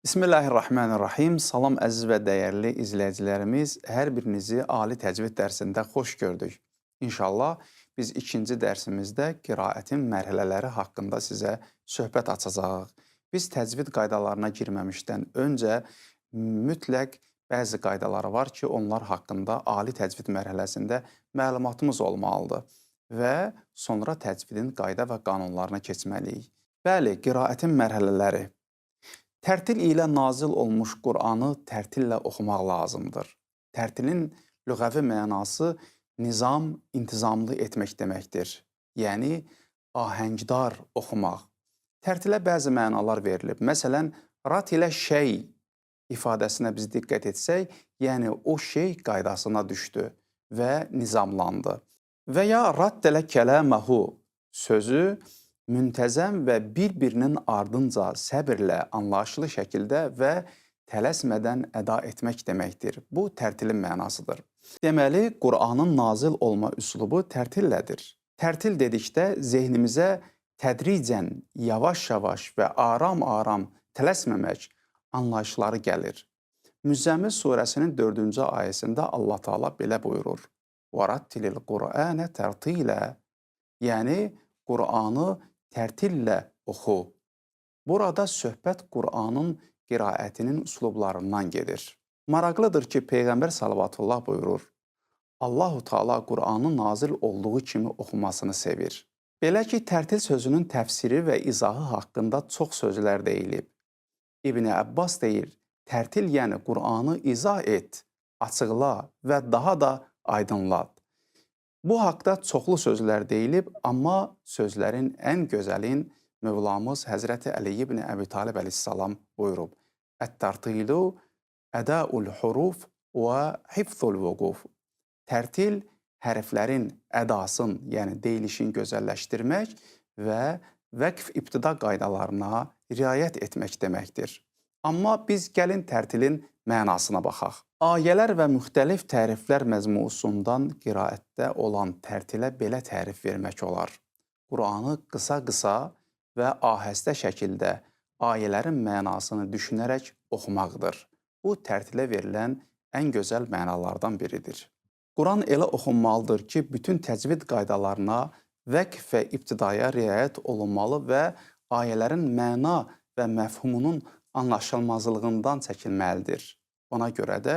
Bismillahirrahmanirrahim. Salam əziz və dəyərli izləyicilərimiz. Hər birinizi ali təcvid dərsində xoş gördük. İnşallah biz ikinci dərsimizdə qiraətin mərhələləri haqqında sizə söhbət açacağıq. Biz təcvid qaydalarına girməmişdən öncə mütləq bəzi qaydalar var ki, onlar haqqında ali təcvid mərhələsində məlumatımız olmalıdır və sonra təcvidin qayda və qanunlarına keçməliyik. Bəli, qiraətin mərhələləri. Tərtil ilə nazil olmuş Qur'anı tərtillə oxumaq lazımdır. Tərtilin lüğəvi mənası nizam, intizamlı etmək deməkdir. Yəni, ahəngdar oxumaq. Tərtilə bəzi mənalar verilib. Məsələn, rat ilə şey ifadəsinə biz diqqət etsək, yəni o şey qaydasına düşdü və nizamlandı. Və ya rat ilə kələməhu sözü müntəzəm və bir-birinin ardınca səbirlə, anlayışlı şəkildə və tələsmədən əda etmək deməkdir. Bu, tərtilin mənasıdır. Deməli, Qur'anın nazil olma üslubu tərtillədir. Tərtil dedikdə zehnimizə tədricən, yavaş-yavaş və aram-aram tələsməmək anlayışları gəlir. Müzzəmmil surəsinin 4-cü ayəsində Allah Taala belə buyurur: "Varattilil Qur'ane tərtilə", yəni Qur'anı tərtillə oxu. Burada söhbət Qur'anın qiraətinin üslublarından gedir. Maraqlıdır ki, Peyğəmbər sallallahu buyurur: Allahu Taala Qur'anı nazil olduğu kimi oxumasını sevir. Belə ki, tərtil sözünün təfsiri və izahı haqqında çox sözlər deyilib. İbn Abbas deyir, tərtil yəni Qur'anı izah et, açıqla və daha da aydınlat. Bu haqda çoxlu sözlər deyilib, amma sözlərin ən gözəlin Mövlamız Həzrəti Əli ibn Əbi Talib əleyhissalam buyurub: "Ət-tərtilu ədəul huruf və hifzul vuquf." Tərtil hərflərin ədasını, yəni deyilişini gözəlləşdirmək və vəqf ibtida qaydalarına riayət etmək deməkdir. Amma biz gəlin tərtilin mənasına baxaq. Ayələr və müxtəlif təriflər məzmusundan qiraətdə olan tərtilə belə tərif vermək olar: Qur'anı qısa-qısa və ahəstə şəkildə ayələrin mənasını düşünərək oxumaqdır. Bu, tərtilə verilən ən gözəl mənalardan biridir. Quran elə oxunmalıdır ki, bütün təcvid qaydalarına, vəqf və ibtidaya riayət olunmalı və ayələrin məna və məfhumunun anlaşılmazlığından çəkinməlidir. Ona görə də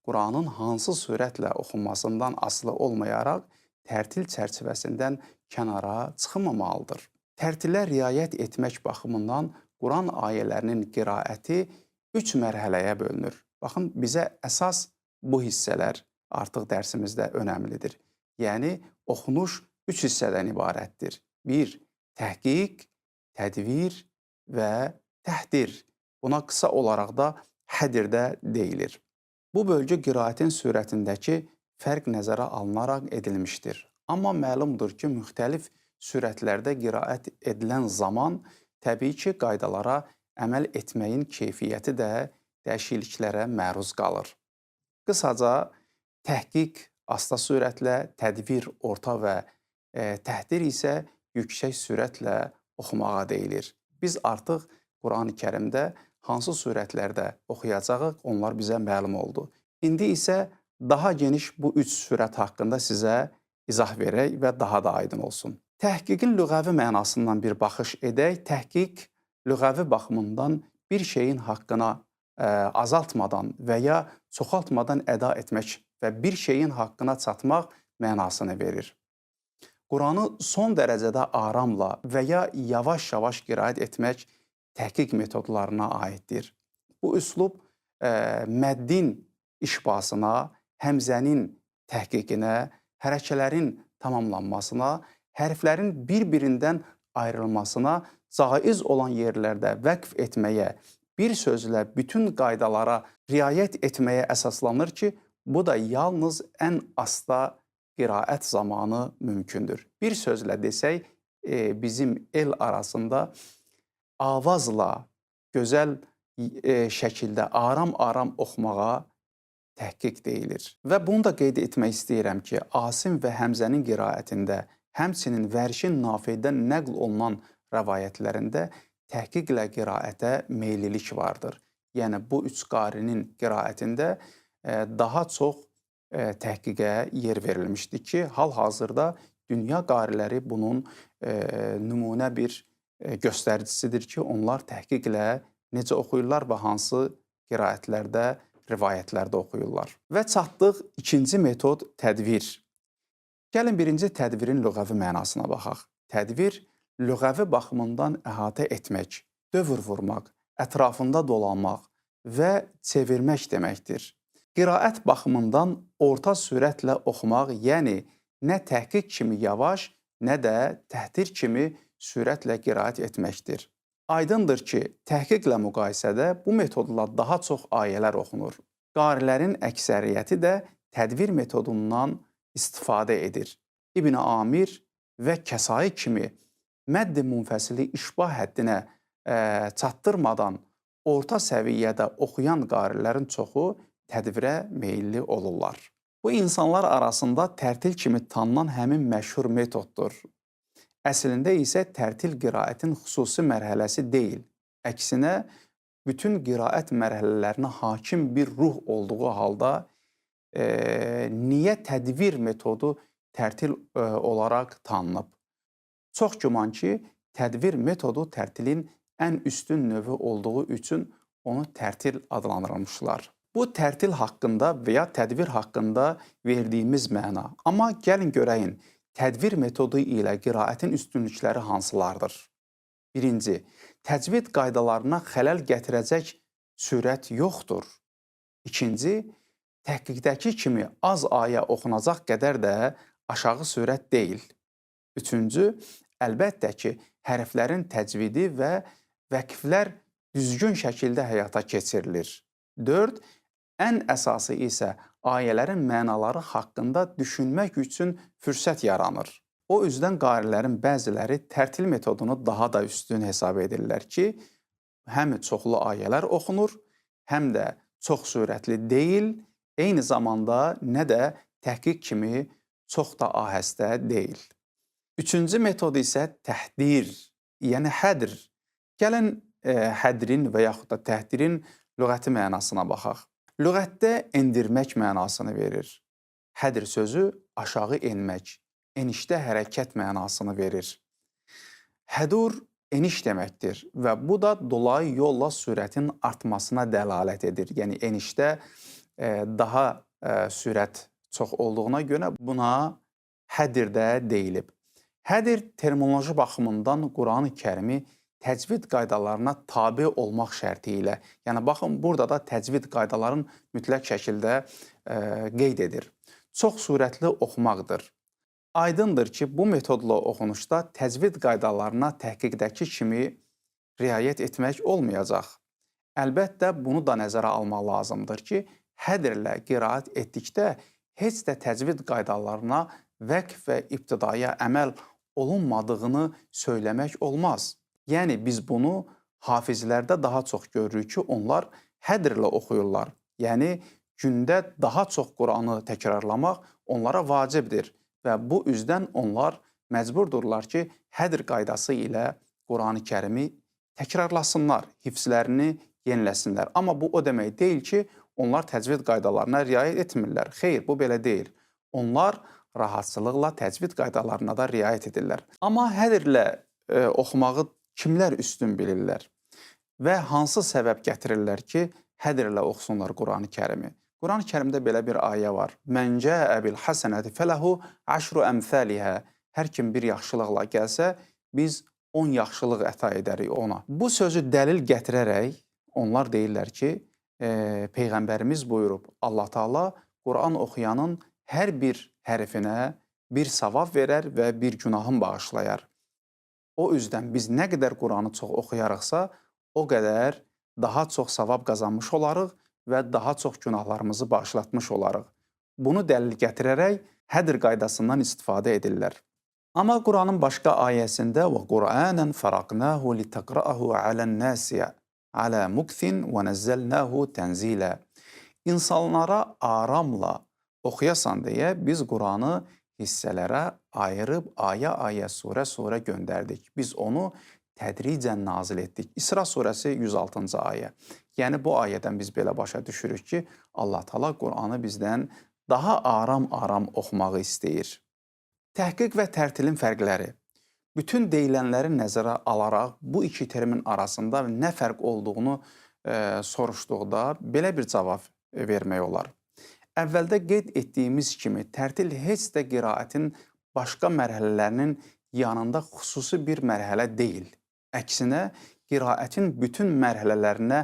Quranın hansı sürətlə oxunmasından asılı olmayaraq tərtil çərçivəsindən kənara çıxmamalıdır. Tərtilə riayət etmək baxımından Quran ayələrinin qiraəti 3 mərhələyə bölünür. Baxın, bizə əsas bu hissələr artıq dərsimizdə önəmlidir. Yəni, oxunuş 3 hissədən ibarətdir. 1. Təhqiq, tədvir və təhdir. Buna qısa olaraq da hədir də deyilir. Bu bölgü qiraətin sürətindəki fərq nəzərə alınaraq edilmişdir. Amma məlumdur ki, müxtəlif sürətlərdə qiraət edilən zaman təbii ki, qaydalara əməl etməyin keyfiyyəti də dəyişikliklərə məruz qalır. Qısaca, təhqiq asta sürətlə, tədvir orta və təhdir isə yüksək sürətlə oxumağa deyilir. Biz artıq Quran-ı Kərimdə hansı sürətlərdə oxuyacağıq, onlar bizə məlum oldu. İndi isə daha geniş bu 3 sürət haqqında sizə izah verək və daha da aydın olsun. Təhqiqin lüğəvi mənasından bir baxış edək. Təhqiq lüğəvi baxımından bir şeyin haqqına azaltmadan və ya çoxaltmadan əda etmək və bir şeyin haqqına çatmaq mənasını verir. Quranı son dərəcədə aramla və ya yavaş-yavaş qiraət etmək təhqiq metodlarına aiddir. Bu üslub məddin işbasına, həmzənin təhqiqinə, hərəkələrin tamamlanmasına, hərflərin bir-birindən ayrılmasına, caiz olan yerlərdə vəqf etməyə, bir sözlə bütün qaydalara riayət etməyə əsaslanır ki, bu da yalnız ən asta qiraət zamanı mümkündür. Bir sözlə desək, bizim el arasında avazla, gözəl şəkildə aram-aram oxumağa təhqiq deyilir. Və bunu da qeyd etmək istəyirəm ki, Asim və Həmzənin qiraətində, həmçinin Vərşin Nafidən nəql olunan rəvayətlərində təhqiqlə qiraətə meyillilik vardır. yəni bu 3 qarinin qiraətində daha çox təhqiqə yer verilmişdi ki, hal-hazırda dünya qariləri bunun nümunə bir göstəricisidir ki, onlar təhqiqlə necə oxuyurlar və hansı qiraətlərdə, rivayətlərdə oxuyurlar. Və çatdıq ikinci metod tədvir. Gəlin birinci tədvirin lüğəvi mənasına baxaq. Tədvir lüğəvi baxımından əhatə etmək, dövr vurmaq, ətrafında dolanmaq və çevirmək deməkdir. Qiraət baxımından orta sürətlə oxumaq, yəni nə təhqiq kimi yavaş, nə də təhdir kimi sürətlə qiraət etməkdir. Aydındır ki, təhqiqlə müqayisədə bu metodla daha çox ayələr oxunur. Qarilərin əksəriyyəti də tədvir metodundan istifadə edir. İbn Amir və Kəsai kimi mədd-i munfəsili işbah həddinə çatdırmadan orta səviyyədə oxuyan qarilərin çoxu tədvirə meyilli olurlar. Bu insanlar arasında tərtil kimi tanınan həmin məşhur metoddur. Əslində isə tərtil qiraətin xüsusi mərhələsi deyil. Əksinə, bütün qiraət mərhələlərinə hakim bir ruh olduğu halda niyə tədvir metodu tərtil olaraq tanınıb? Çox güman ki, tədvir metodu tərtilin ən üstün növü olduğu üçün onu tərtil adlandırılmışlar. Bu tərtil haqqında və ya tədvir haqqında verdiyimiz məna. Amma gəlin görəyin, tədvir metodu ilə qiraətin üstünlükləri hansılardır? Birinci, təcvid qaydalarına xələl gətirəcək sürət yoxdur. İkinci, təhqiqdəki kimi az ayə oxunacaq qədər də aşağı sürət deyil. Üçüncü, əlbəttə ki, hərflərin təcvidi və vəqflər düzgün şəkildə həyata keçirilir. 4. Ən əsası isə ayələrin mənaları haqqında düşünmək üçün fürsət yaranır. O üzdən qarilərin bəziləri tərtil metodunu daha da üstün hesab edirlər ki, həm çoxlu ayələr oxunur, həm də çox sürətli deyil, eyni zamanda nə də təhqiq kimi çox da ahəstə deyil. Üçüncü metod isə təhdir, yəni hədr. Gəlin hədrin və yaxud da təhdirin lüğəti mənasına baxaq. Lüğətdə endirmək mənasını verir. Hədr sözü aşağı enmək, enişdə hərəkət mənasını verir. Hədur eniş deməkdir və bu da dolayı yolla sürətin artmasına dəlalət edir. Yəni enişdə daha sürət çox olduğuna görə buna hədir də deyilib. Hədir terminoloji baxımından Quran-ı Kərimi təcvid qaydalarına tabe olmaq şərti ilə, yəni baxın, burada da təcvid qaydaların mütləq şəkildə qeyd edir. Çox sürətli oxumaqdır. Aydındır ki, bu metodla oxunuşda təcvid qaydalarına təhqiqdəki kimi riayət etmək olmayacaq. Əlbəttə, bunu da nəzərə almaq lazımdır ki, hədirlə qiraət etdikdə heç də təcvid qaydalarına vəqf və ibtidaya əməl olunmadığını söyləmək olmaz. Yəni, biz bunu hafizlərdə daha çox görürük ki, onlar hədirlə oxuyurlar. Yəni, gündə daha çox Quranı təkrarlamaq onlara vacibdir və bu üzdən onlar məcburdurlar ki, hədir qaydası ilə Quran-ı Kərimi təkrarlasınlar, hifzlərini yeniləsinlər. Amma bu o demək deyil ki, onlar təcvid qaydalarına riayət etmirlər. Xeyr, bu belə deyil. Onlar rahatçılıqla təcvid qaydalarına da riayət edirlər. Amma hədirlə oxumağı kimlər üstün bilirlər və hansı səbəb gətirirlər ki, hədirlə oxusunlar Quran-ı Kərimi? Quran-ı Kərimdə belə bir ayə var. Mən cəə bil həsənəti fələhu əşru əmthəlihə. Hər kim bir yaxşılıqla gəlsə, biz 10 yaxşılıq əta edərik ona. Bu sözü dəlil gətirərək onlar deyirlər ki, Peyğəmbərimiz buyurub, Allah Taala Quran oxuyanın hər bir hərfinə bir savab verər və bir günahın bağışlayar. O üzdən biz nə qədər Quranı çox oxuyarıqsa, o qədər daha çox savab qazanmış olarıq və daha çox günahlarımızı bağışlatmış olarıq. Bunu dəlil gətirərək hədir qaydasından istifadə edirlər. Amma Quranın başqa ayəsində və Qur'anən fəraqnahu litəqra'ahu alən-nasiyə alə muktin və nəzzəlnahu tənzilə. İnsanlara aramla oxuyasan deyə biz Quranı hissələrə ayırıb ayə-ayə, surə-surə göndərdik. Biz onu tədricən nazil etdik. İsra surəsi 106-cı ayə. Yəni bu ayədən biz belə başa düşürük ki, Allah Taala Qur'anı bizdən daha aram-aram oxumağı istəyir. Təhqiq və tərtilin fərqləri. Bütün deyilənləri nəzərə alaraq bu iki termin arasında nə fərq olduğunu soruşduqda belə bir cavab vermək olar. Əvvəldə qeyd etdiyimiz kimi tərtil heç də qiraətin başqa mərhələlərinin yanında xüsusi bir mərhələ deyil. Əksinə, qiraətin bütün mərhələlərinə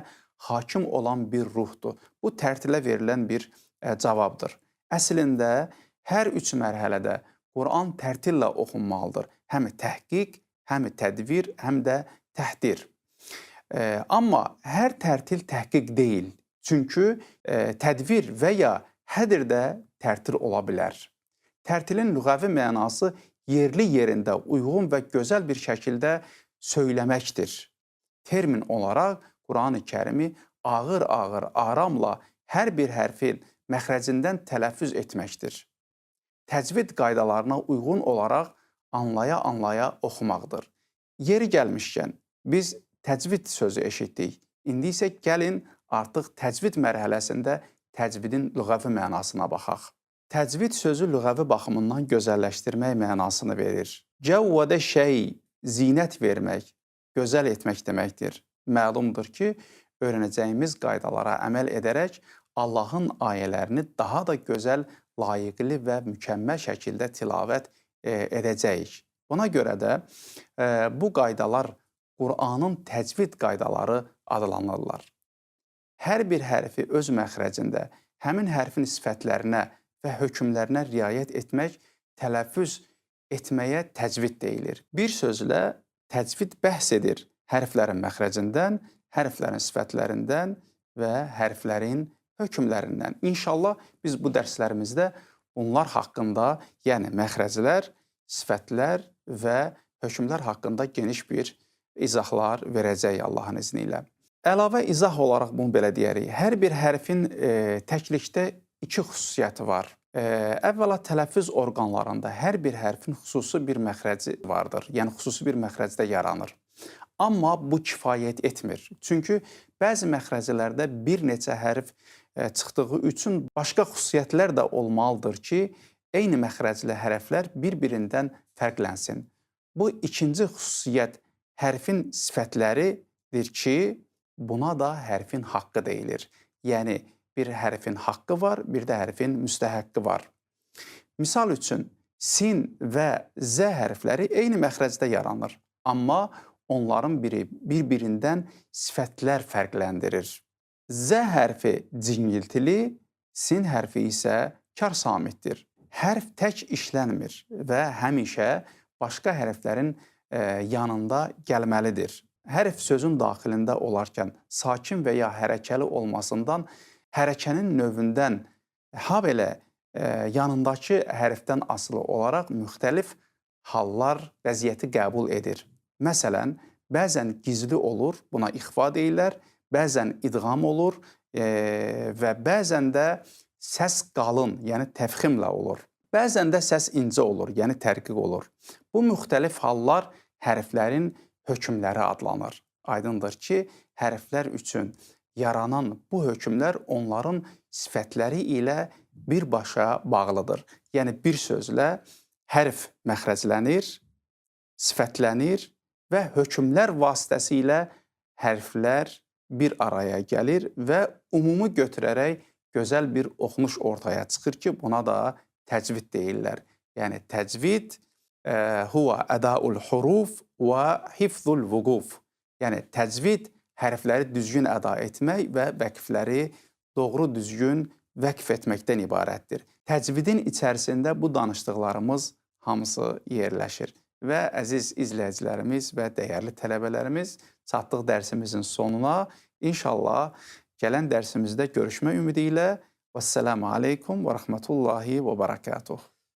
hakim olan bir ruhdur. Bu tərtilə verilən bir cavabdır. Əslində, hər üç mərhələdə Qur'an tərtillə oxunmalıdır. Həm təhqiq, həm tədvir, həm də təhdir. Amma hər tərtil təhqiq deyil. Çünki tədvir və ya hədir də tərtil ola bilər. Tərtilin lüğəvi mənası yerli yerində uyğun və gözəl bir şəkildə söyləməkdir. Termin olaraq Qur'an-ı Kərimi ağır-ağır, aramla hər bir hərfin məxrəcindən tələffüz etməkdir. Təcvid qaydalarına uyğun olaraq anlaya-anlaya oxumaqdır. Yeri gəlmişkən, biz təcvid sözü eşitdik. İndi isə gəlin artıq təcvid mərhələsində təcvidin lüğəvi mənasına baxaq. Təcvid sözü lüğəvi baxımından gözəlləşdirmək mənasını verir. Cəvvədə şey, zinət vermək, gözəl etmək deməkdir. Məlumdur ki, öyrənəcəyimiz qaydalara əməl edərək Allahın ayələrini daha da gözəl, layiqli və mükəmməl şəkildə tilavət edəcəyik. Buna görə də bu qaydalar Qur'anın təcvid qaydaları adlanırlar. Hər bir hərfi öz məxrəcində, həmin hərfin sifətlərinə və hökmlərinə riayət etmək, tələffüz etməyə təcvid deyilir. Bir sözlə təcvid bəhs edir hərflərin məxrəcindən, hərflərin sifətlərindən və hərflərin hökmlərindən. İnşallah biz bu dərslərimizdə bunlar haqqında, yəni məxrəclər, sifətlər və hökmlər haqqında geniş bir izahlar verəcək Allahın izni ilə. Əlavə izah olaraq bunu belə deyərik. Hər bir hərfin təklikdə iki xüsusiyyəti var. Əvvəla tələffüz orqanlarında hər bir hərfin xüsusi bir məxrəci vardır. Yəni xüsusi bir məxrəcdə yaranır. Amma bu kifayət etmir. Çünki bəzi məxrəclərdə bir neçə hərf çıxdığı üçün başqa xüsusiyyətlər də olmalıdır ki, eyni məxrəcli hərflər bir-birindən fərqlənsin. Bu ikinci xüsusiyyət hərfin sifətləridir ki, buna da hərfin haqqı deyilir. Yəni, bir hərfin haqqı var, bir də hərfin müstəhəqqi var. Misal üçün, sin və z hərfləri eyni məxrəcdə yaranır. Amma onların biri bir-birindən sifətlər fərqləndirir. Z hərfi cingiltili, sin hərfi isə kar samitdir. Hərf tək işlənmir və həmişə başqa hərflərin yanında gəlməlidir. Hərf sözün daxilində olarkən sakin və ya hərəkəli olmasından, hərəkənin növündən, ha belə yanındakı hərfdən asılı olaraq müxtəlif hallar vəziyyəti qəbul edir. Məsələn, bəzən gizli olur, buna ixfa deyirlər, bəzən idğam olur və bəzən də səs qalın, yəni təfximlə olur. Bəzən də səs incə olur, yəni tərqiq olur. Bu müxtəlif hallar hərflərin hökmləri adlanır. Aydındır ki, hərflər üçün yaranan bu hökmlər onların sifətləri ilə birbaşa bağlıdır. Yəni, bir sözlə hərf məxrəclənir, sifətlənir və hökmlər vasitəsilə hərflər bir araya gəlir və ümumi götürərək gözəl bir oxunuş ortaya çıxır ki, buna da təcvid deyirlər. Yəni, təcvid huwa ədaul huruf və hifzul vuquf. Yəni, təcvid hərfləri düzgün əda etmək və vəqfləri doğru düzgün vəqf etməkdən ibarətdir. Təcvidin içərisində bu danışdıqlarımız hamısı yerləşir. Və əziz izləyicilərimiz və dəyərli tələbələrimiz, çatdıq dərsimizin sonuna. İnşallah gələn dərsimizdə görüşmə ümidi ilə. Vəssalamu aleykum və rəhmətullahi və bərəkatuhu.